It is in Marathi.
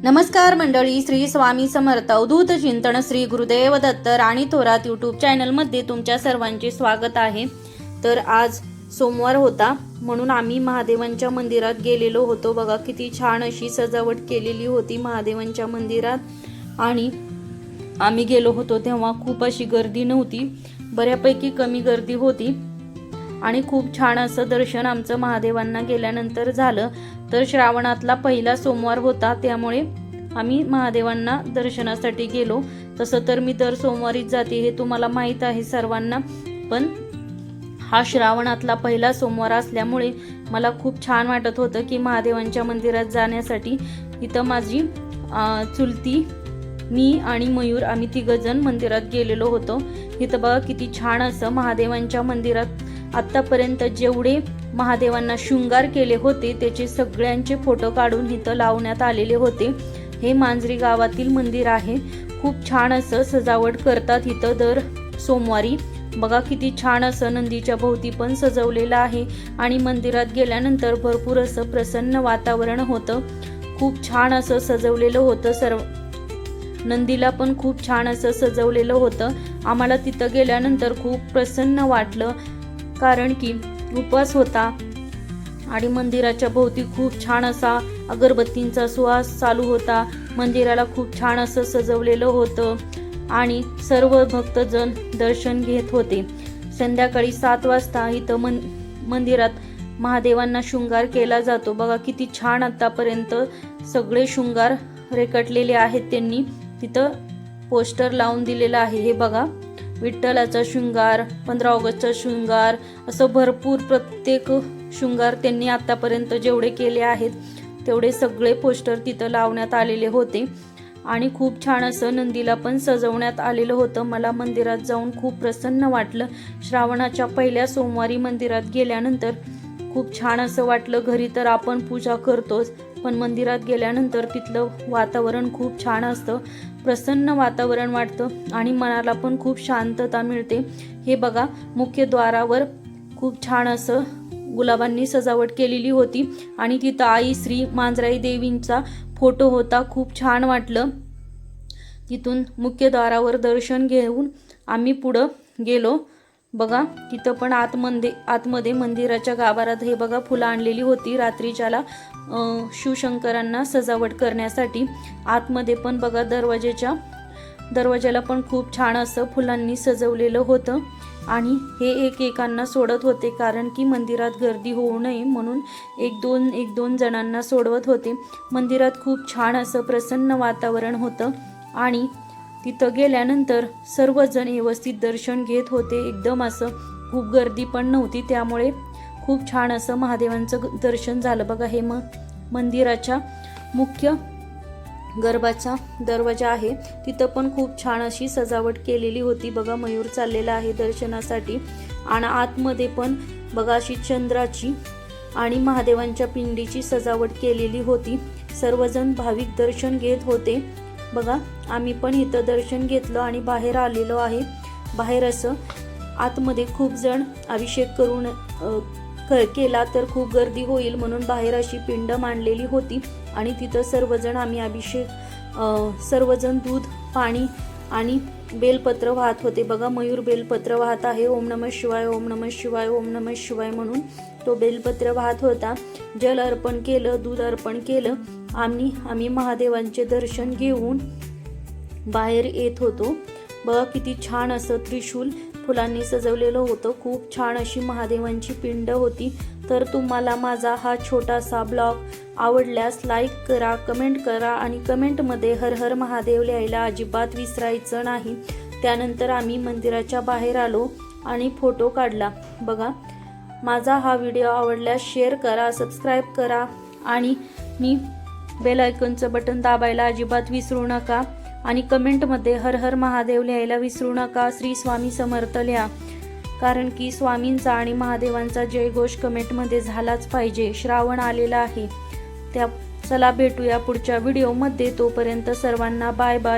नमस्कार मंडळी, श्री स्वामी समर्थ अवधूत चिंतन श्री गुरुदेव दत्त राणी थोरात यूट्यूब चॅनलमध्ये तुमच्या सर्वांचे स्वागत आहे। तर आज सोमवार होता म्हणून आम्ही महादेवांच्या मंदिरात गेलेलो होतो। बघा किती छान अशी सजावट केलेली होती महादेवांच्या मंदिरात। आणि आम्ही गेलो होतो तेव्हा खूप अशी गर्दी नव्हती, बऱ्यापैकी कमी गर्दी होती आणि खूप छान असं दर्शन आमचं महादेवांना गेल्यानंतर झालं। तर श्रावणातला पहिला सोमवार होता त्यामुळे आम्ही महादेवांना दर्शनासाठी गेलो। तसं तर मी दर सोमवारीच जाते हे तुम्हाला माहित आहे सर्वांना, पण हा श्रावणातला पहिला सोमवार असल्यामुळे मला खूप छान वाटत होतं की महादेवांच्या मंदिरात जाण्यासाठी। इथं माझी चुलती, मी आणि मयूर आम्ही तिघजण मंदिरात गेलेलो होतो। इथं बघा किती छान असं महादेवांच्या मंदिरात आतापर्यंत जेवढे महादेवांना शृंगार केले होते त्याचे सगळ्यांचे फोटो काढून इथं लावण्यात आलेले होते। हे मांजरी गावातील मंदिर आहे। खूप छान असं सजावट करतात इथं दर सोमवारी। बघा किती छान असं नंदीच्या भोवती पण सजवलेलं आहे आणि मंदिरात गेल्यानंतर भरपूर असं प्रसन्न वातावरण होतं। खूप छान असं सजवलेलं होतं, सर्व नंदीला पण खूप छान असं सजवलेलं होतं। आम्हाला तिथं गेल्यानंतर खूप प्रसन्न वाटलं, कारण की उपवास होता आणि मंदिराच्या भोवती खूप छान असा अगरबत्तींचा सुवास चालू होता। मंदिराला खूप छान असं सजवलेलं होतं आणि सर्व भक्तजन दर्शन घेत होते। संध्याकाळी 7 वाजता इथं मंदिरात महादेवांना शृंगार केला जातो। बघा किती छान आतापर्यंत सगळे शृंगार रेखाटलेले आहेत, त्यांनी तिथं पोस्टर लावून दिलेलं आहे। हे बघा, विठ्ठलाचा शृंगार, 15 ऑगस्टचा शृंगार, असं भरपूर प्रत्येक शृंगार त्यांनी आतापर्यंत जेवढे केले आहेत तेवढे सगळे पोस्टर तिथं लावण्यात आलेले होते आणि खूप छान असं नंदीला पण सजवण्यात आलेलं होतं। मला मंदिरात जाऊन खूप प्रसन्न वाटलं। श्रावणाच्या पहिल्या सोमवारी मंदिरात गेल्यानंतर खूप छान असं वाटलं। घरी तर आपण पूजा करतोच, पण मंदिरात गेल्यानंतर तिथलं वातावरण खूप छान असतं, प्रसन्न वातावरण वाटतं आणि मनाला पण खूप शांतता मिळते। हे बघा, मुख्य द्वारावर खूप छान असं गुलाबांनी सजावट केलेली होती आणि तिथं आई श्री मांजराई देवींचा फोटो होता। खूप छान वाटलं। तिथून मुख्य द्वारावर दर्शन घेऊन आम्ही पुढं गेलो। बघा तिथं पण आतमध्ये मंदिराच्या गाभाऱ्यात हे बघा फुलं आणलेली होती रात्रीच्याला शिवशंकरांना सजावट करण्यासाठी। आतमध्ये पण बघा दरवाजाला पण खूप छान असं फुलांनी सजवलेलं होतं आणि हे एकेकांना सोडत होते, कारण की मंदिरात गर्दी होऊ नये म्हणून एक दोन जणांना सोडवत होते। मंदिरात खूप छान असं प्रसन्न वातावरण होतं आणि तिथं गेल्यानंतर सर्वजण व्यवस्थित दर्शन घेत होते। एकदम असं खूप गर्दी पण नव्हती, त्यामुळे खूप छान असं महादेवांचं दर्शन झालं। बघा हे मंदिराच्या मुख्य गर्भाचा दरवाजा आहे, तिथं पण खूप छान अशी सजावट केलेली होती। बघा मयूर चाललेला आहे दर्शनासाठी आणि आतमध्ये पण बघा अशी चंद्राची आणि महादेवांच्या पिंडीची सजावट केलेली होती। सर्वजण भाविक दर्शन घेत होते। बघा आम्ही पण इथं दर्शन घेतलं आणि बाहेर आलेलो आहे। बाहेर असं आतमध्ये खूप जण अभिषेक करून केला तर खूप गर्दी होईल म्हणून बाहेर अशी पिंड मांडलेली होती आणि तिथं सर्वजण आम्ही सर्वजण दूध, पाणी आणि बेलपत्र वाहत होते। बघा मयूर बेलपत्र वाहत आहे, ओम नमः शिवाय, ओम नमः शिवाय, ओम नमः शिवाय म्हणून तो बेलपत्र वाहत होता। जल अर्पण केलं, दूध अर्पण केलं। आम्ही महादेवांचे दर्शन घेऊन बाहेर येत होतो। बघा किती छान असं त्रिशूल फुलांनी सजवलेलं होतं। खूप छान अशी महादेवांची पिंड होती। तर तुम्हाला माझा हा छोटासा ब्लॉग आवडल्यास लाईक करा, कमेंट करा आणि कमेंटमध्ये हर हर महादेव लिहायला अजिबात विसरायचं नाही। त्यानंतर आम्ही मंदिराच्या बाहेर आलो आणि फोटो काढला। बघा माझा हा व्हिडिओ आवडल्यास शेअर करा, सबस्क्राईब करा आणि बेल आयकॉनचं बटन दाबायला अजिबात विसरू नका आणि कमेंटमध्ये हर हर महादेव लिहायला विसरू नका। श्री स्वामी समर्थ लिहा, कारण की स्वामींचा आणि महादेवांचा जयघोष कमेंटमध्ये झालाच पाहिजे। श्रावण आलेला आहे, चला भेटूया पुढच्या व्हिडिओमध्ये। तोपर्यंत सर्वांना बाय बाय।